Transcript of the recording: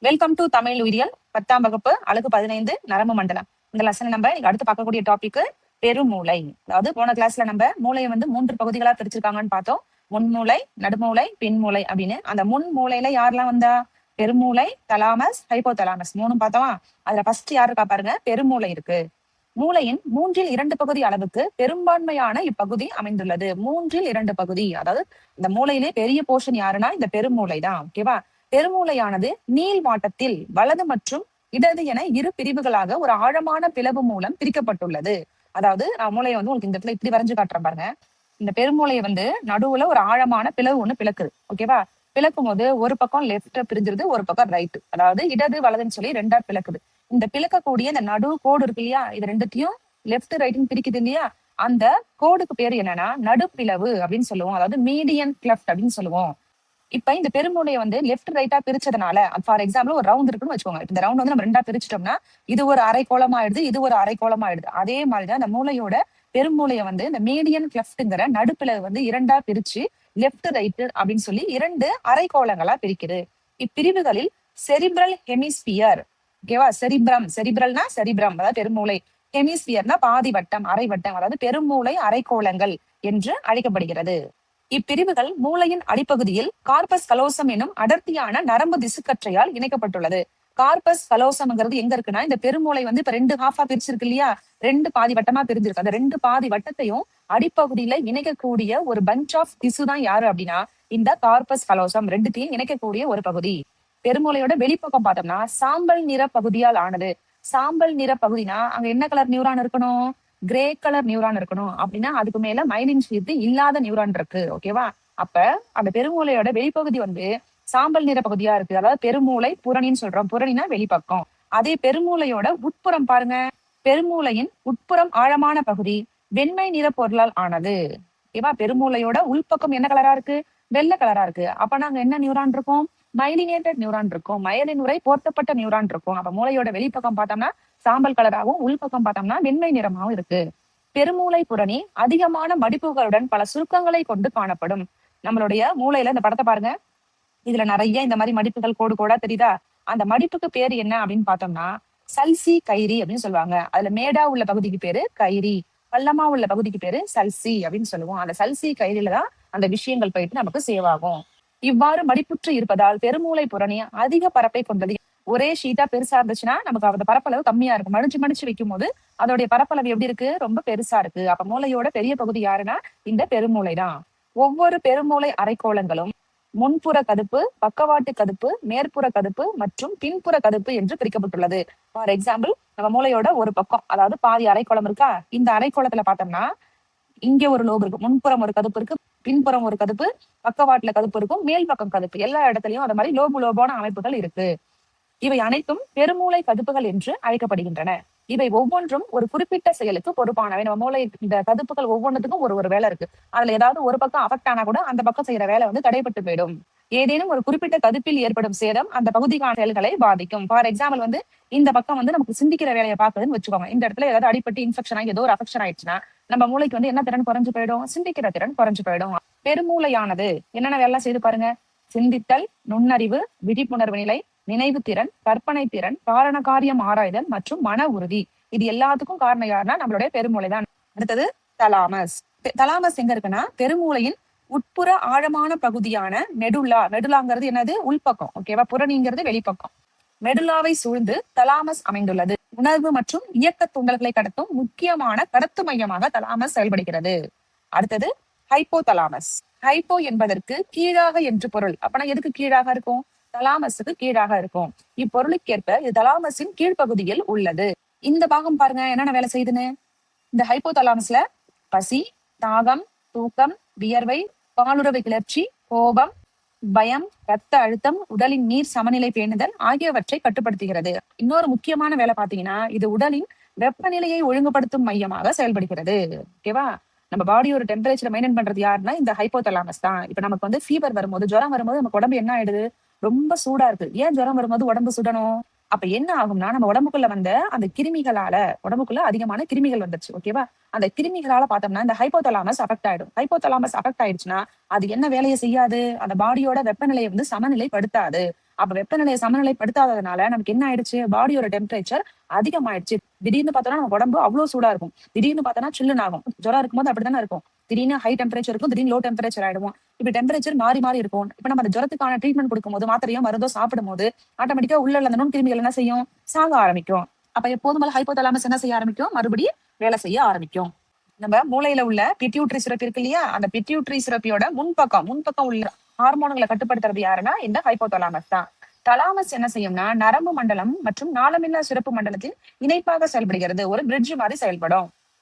Welcome to Tamil உயிரியல் 10ஆம் வகுப்பு அழகு 15 நரம்பு மண்டலம். இந்த லெசன் நம்ம அடுத்து பார்க்கக்கூடிய டாபிக் பெருமூளை. அதாவது போன கிளாஸ்ல நம்ம மூளையை 3 பகுதிகளா பிரிச்சிருக்காங்கன்னு பார்த்தோம். முன்மூளை, நடுமூளை, பின்மூளை அப்படின்னு. அந்த முன் மூளையில யாரெல்லாம் வந்தா? பெருமூளை, தலாமஸ், ஹைப்போதலாமஸ் 3 பார்த்தோமா? அதுல ஃபர்ஸ்ட் யாரு இருக்கா பாருங்க, பெருமூளை இருக்கு. மூளையின் 2/3 பகுதி அளவுக்கு பெரும்பான்மையான இப்பகுதி அமைந்துள்ளது. 2/3 பகுதி, அதாவது இந்த மூளையிலே பெரிய போர்ஷன் யாருன்னா இந்த பெருமூளை தான். ஓகேவா? பெருமூளையானது நீள்வாட்டத்தில் வலது மற்றும் இடது என இரு பிரிவுகளாக ஒரு ஆழமான பிளவு மூலம் பிரிக்கப்பட்டுள்ளது. அதாவது நான் மூளையை உங்களுக்கு இந்த இடத்துல இப்படி வரைஞ்சு காட்டுறேன் பாருங்க. இந்த பெருமூளையை நடுவுல ஒரு ஆழமான பிளவு ஒண்ணு பிளக்குது. ஓகேவா? பிளக்கும் போது ஒரு பக்கம் லெப்ட் பிரிஞ்சிருது, ஒரு பக்கம் ரைட், அதாவது இடது வலதுன்னு சொல்லி 2ஆ பிளக்குது. இந்த பிளக்கக்கூடிய இந்த நடு கோடு இருக்கு இல்லையா, இது ரெண்டுத்தையும் லெப்ட் ரைட்னு பிரிக்குது இல்லையா, அந்த கோடுக்கு பேர் என்னன்னா நடுப்பிளவு அப்படின்னு சொல்லுவோம். அதாவது மீடியன் கிளெஃப்ட் அப்படின்னு சொல்லுவோம். இப்ப இந்த பெருமூளையை லெப்ட் ரைட்டா பிரிச்சதுனால, ஃபார் எக்ஸாம்பிள் ஒரு ரவுண்ட் இருக்குன்னு வச்சுக்கோங்க. இந்த ரவுண்ட் நம்ம 2ஆ பிரிச்சிட்டோம்னா இது ஒரு அரைக்கோளம் ஆயிடுது, இது ஒரு அரைக்கோளம் ஆயிடுது. அதே மாதிரிதான் இந்த மூளையோட பெருமூளையை இந்த மீடியன் கிளெஃப்ட்ங்கிற நடுப்பிளவு 2ஆ பிரிச்சு லெப்ட் ரைட் அப்படின்னு சொல்லி 2 அரைக்கோளங்களா பிரிக்குது. இப்பிரிவுகளில் செரிப்ரல் ஹெமிஸ்பியர், ஓகேவா? செரிப்ரல்னா செரிப்ரம், அதாவது பெருமூளை. ஹெமிஸ்பியர்னா பாதி வட்டம், அரை வட்டம், அதாவது பெருமூளை அரைக்கோளங்கள் என்று அழைக்கப்படுகிறது. இப்பிரிவுகள் மூளையின் அடிப்பகுதியில் கார்பஸ் கலோசம் எனும் அடர்த்தியான நரம்பு திசுக்கற்றையால் இணைக்கப்பட்டுள்ளது. கார்பஸ் கலோசம்ங்கிறது எங்க இருக்குன்னா, இந்த பெருமூளை இப்ப 2 ஹாஃபா பிரிச்சிருக்கு இல்லையா, 2 பாதி வட்டமா பிரிஞ்சிருக்கு. அந்த 2 பாதி வட்டத்தையும் அடிப்பகுதியில இணைக்கக்கூடிய ஒரு பஞ்ச் ஆஃப் திசு தான் யாரு அப்படின்னா இந்த கார்பஸ் கலோசம். 2த்தையும் இணைக்கக்கூடிய ஒரு பகுதி. பெருமூளையோட வெளிப்பக்கம் பார்த்தோம்னா சாம்பல் நிற பகுதியால் ஆனது. சாம்பல் நிற பகுதினா அங்க என்ன கலர் நியூரான் இருக்கணும்? கிரே கலர் நியூரான் இருக்கணும். அப்படின்னா அதுக்கு மேல மைலின் ஷீத் இல்லாத நியூரான் இருக்கு. ஓகேவா? அப்ப அந்த பெருமூளையோட வெளிப்பகுதி சாம்பல் நிற பகுதியா இருக்கு. அதாவது பெருமூளை புறணின்னு சொல்றோம். புறணினா வெளிப்பக்கம். அதே பெருமூளையோட உட்புறம் பாருங்க, பெருமூளையின் உட்புறம் ஆழமான பகுதி வெண்மை நிற பொருளால் ஆனது. ஓகேவா? பெருமூளையோட உள்பக்கம் என்ன கலரா இருக்கு? வெள்ளை கலரா இருக்கு. அப்ப நாங்க என்ன நியூரான் இருக்கும்? மைலினேட்டட் நியூரான் இருக்கும். மயலின் உரை போர்த்தப்பட்ட நியூரான் இருக்கும். அப்ப மூளையோட வெளிப்பக்கம் பார்த்தோம்னா சாம்பல் கலராகவும், உள்பக்கம் பார்த்தோம்னா வெண்மை நிறமாகவும் இருக்கு. பெருமூளை புரணி அதிகமான மடிப்புகளுடன் பல சுருக்கங்களை கொண்டு காணப்படும். நம்மளுடைய மூளையில இந்த படத்தை பாருங்க, இதுல நிறைய இந்த மாதிரி மடிப்புகள் கோடு கோடா தெரியுதா? அந்த மடிப்புக்கு பேரு என்ன அப்படின்னு பார்த்தோம்னா சல்சி கைரி அப்படின்னு சொல்லுவாங்க. அதுல மேடா உள்ள பகுதிக்கு பேரு கைரி, பள்ளமா உள்ள பகுதிக்கு பேரு சல்சி அப்படின்னு சொல்லுவோம். அந்த சல்சி கைரியில தான் அந்த விஷயங்கள் போயிட்டு நமக்கு சேவ் ஆகும். இவ்வாறு மடிப்புற்று இருப்பதால் பெருமூளை புரணி அதிக பரப்பை கொண்டது. ஒரே ஷீட்டா பெருசா இருந்துச்சுன்னா நமக்கு அந்த பரப்பளவு கம்மியா இருக்கும். மடிச்சு வைக்கும் போது அதோடைய பரப்பளவு எப்படி இருக்கு? ரொம்ப பெருசா இருக்கு. அப்ப மூளையோட பெரிய பகுதி யாருன்னா இந்த பெருமூளை தான். ஒவ்வொரு பெருமூளை அரைக்கோளங்களும் முன்புற கதுப்பு, பக்கவாட்டு கதுப்பு, மேற்புற கதுப்பு மற்றும் பின்புற கதுப்பு என்று பிரிக்கப்பட்டுள்ளது. ஃபார் எக்ஸாம்பிள் நம்ம மூளையோட ஒரு பக்கம், அதாவது பாதி அரைக்கோளம் இருக்கா, இந்த அரைக்கோளத்துல பார்த்தோம்னா இங்க ஒரு லோப் இருக்கு, முன்புறம் ஒரு கதுப்பு இருக்கு, பின்புறம் ஒரு கதுப்பு, பக்கவாட்டுல கதுப்பு இருக்கும், மேல் பக்கம் கதுப்பு, எல்லா இடத்துலயும் அந்த மாதிரி லோபான அமைப்புகள் இருக்கு. இவை அனைத்தும் பெருமூளை கதுப்புகள் என்று அழைக்கப்படுகின்றன. இவை ஒவ்வொன்றும் ஒரு குறிப்பிட்ட செயலுக்கு பொறுப்பானவை. நம்ம மூளை இந்த கதுப்புகள் ஒவ்வொன்றுக்கும் ஒரு வேலை இருக்கு. அதுல ஏதாவது ஒரு பக்கம் அஃபெக்ட் ஆனா கூட அந்த பக்கம் செய்யற வேலை தடைப்பட்டு போயிடும். ஏதேனும் ஒரு குறிப்பிட்ட கதுப்பில் ஏற்படும் சேதம் அந்த பகுதிக்கான செயல்களை பாதிக்கும். ஃபார் எக்ஸாம்பிள் இந்த பக்கம் நமக்கு சிந்திக்கிற வேலையை பார்க்குதுன்னு வச்சுக்கோங்க. இந்த இடத்துல ஏதாவது அடிப்பட்டு இன்ஃபெக்ஷன் ஆகி ஏதோ ஒரு அஃபெக்ஷன் ஆயிடுச்சுன்னா நம்ம மூளைக்கு என்ன திறன் குறைஞ்சு போயிடும்? சிந்திக்கிற திறன் குறைஞ்சு போயிடும். பெருமூளையானது என்னென்ன வேலை செய்து பாருங்க: சிந்தித்தல், நுண்ணறிவு, விழிப்புணர்வு நிலை, நினைவு திறன், கற்பனை திறன், காரண காரியம் ஆராய்தல் மற்றும் மன உறுதி. இது எல்லாத்துக்கும் காரணம் யாருன்னா நம்மளுடைய பெருமூளை தான். அடுத்தது தலாமஸ். தலாமஸ் எங்க இருக்குன்னா பெருமூளையின் உட்புற ஆழமான பகுதியான மெடுல்லா. மெடுலாங்கிறது என்னது? உள்பக்கம். ஓகேவா? புறணிங்கிறது வெளிப்பக்கம். மெடுல்லாவை சூழ்ந்து தலாமஸ் அமைந்துள்ளது. உணர்வு மற்றும் இயக்க தூண்டல்களை கடத்தும் முக்கியமான கடத்து மையமாக தலாமஸ் செயல்படுகிறது. அடுத்தது ஹைப்போதலாமஸ். ஹைப்போ என்பதற்கு கீழாக என்று பொருள். அப்பனா எதுக்கு கீழாக இருக்கும்? தலாமஸுக்கு கீழாக இருக்கும். இப்பொருளுக்கேற்ப இது தலாமஸின் கீழ்ப்பகுதியில் உள்ளது. இந்த பாகம் பாருங்க என்னென்ன வேலை செய்யுதுன்னு. இந்த ஹைப்போதலாமஸ்ல பசி, தாகம், தூக்கம், வியர்வை, பாலுறவு கிளர்ச்சி, கோபம், பயம், ரத்த அழுத்தம், உடலின் நீர் சமநிலை பேணுதல் ஆகியவற்றை கட்டுப்படுத்துகிறது. இன்னொரு முக்கியமான வேலை பாத்தீங்கன்னா இது உடலின் வெப்பநிலையை ஒழுங்குபடுத்தும் மையமாக செயல்படுகிறது. ஓகேவா? நம்ம பாடியோட டெம்பரேச்சர் மெயின்டைன் பண்றது யாருன்னா இந்த ஹைப்போதலாமஸ் தான். இப்ப நமக்கு ஃபீவர் வரும்போது, ஜுரம் வரும்போது நமக்கு உடம்பு என்ன ஆயிடுது? ரொம்ப சூடா இருக்கு. ஏன் ஜுரம் வரும்போது உடம்பு சுடணும்? அப்ப என்ன ஆகும்னா நம்ம உடம்புக்குள்ள அந்த கிருமிகளால, உடம்புக்குள்ள அதிகமான கிருமிகள் வந்துருச்சு. ஓகேவா? அந்த கிருமிகளால பார்த்தோம்னா இந்த ஹைப்போதலாமஸ் அஃபெக்ட் ஆயிடும். ஹைப்போதலாமஸ் அஃபெக்ட் ஆயிடுச்சுன்னா அது என்ன வேலையை செய்யாது? அந்த பாடியோட வெப்பநிலையை சமநிலைப்படுத்தாது. அப்ப வெப்பநிலையை சமநிலைப்படுத்தாததுனால நமக்கு என்ன ஆயிடுச்சு, பாடியோட டெம்பரேச்சர் அதிகமாயிடுச்சு. திடீர்னு பார்த்தோம்னா நம்ம உடம்பு அவ்வளவு சூடா இருக்கும், திடீர்னு பார்த்தோம்னா சில்லுன்னு ஆகும். ஜுரம் இருக்கும்போது அப்படித்தானே இருக்கும், திடீர்னு ஹை டெம்பரேச்சர் இருக்கும், திடீர்னு லோ டெம்பரேச்சர் ஆயிடுவோம். இப்ப டெம்பரேச்சர் மாறி மாறி இருக்கும். இப்ப நம்ம அந்த ஜுரத்துக்கான ட்ரீட்மெண்ட் கொடுக்கும்போது, மாத்திரையோ மருந்தோ சாப்பிடும் போது ஆட்டோமேட்டிக்கா உள்ள அந்த நுண்கிருமிகள் என்ன செய்யும், சாக ஆரம்பிக்கும். அப்ப எப்போதும் போல ஹைப்போதலாமஸ் என்ன செய்ய ஆரம்பிக்கும், மறுபடியும் வேலை செய்ய ஆரம்பிக்கும். நம்ம மூளையில உள்ள பிட்யூட்டரி சுரப்பி இருக்கு இல்லையா, அந்த பிட்யூட்டரி சுரப்பியோட முன்பக்கம் உள்ள ஹார்மோன்களை கட்டுப்படுத்துறது யாருன்னா இந்த ஹைப்போதலாமஸ் தான். தலாமஸ் என்ன செய்யும்னா நரம்பு மண்டலம் மற்றும் நாளமில்லா சிறப்பு மண்டலத்தின் இணைப்பாக செயல்படுகிறது, ஒரு பிரிட்ஜ் மாதிரி செயல்படும்.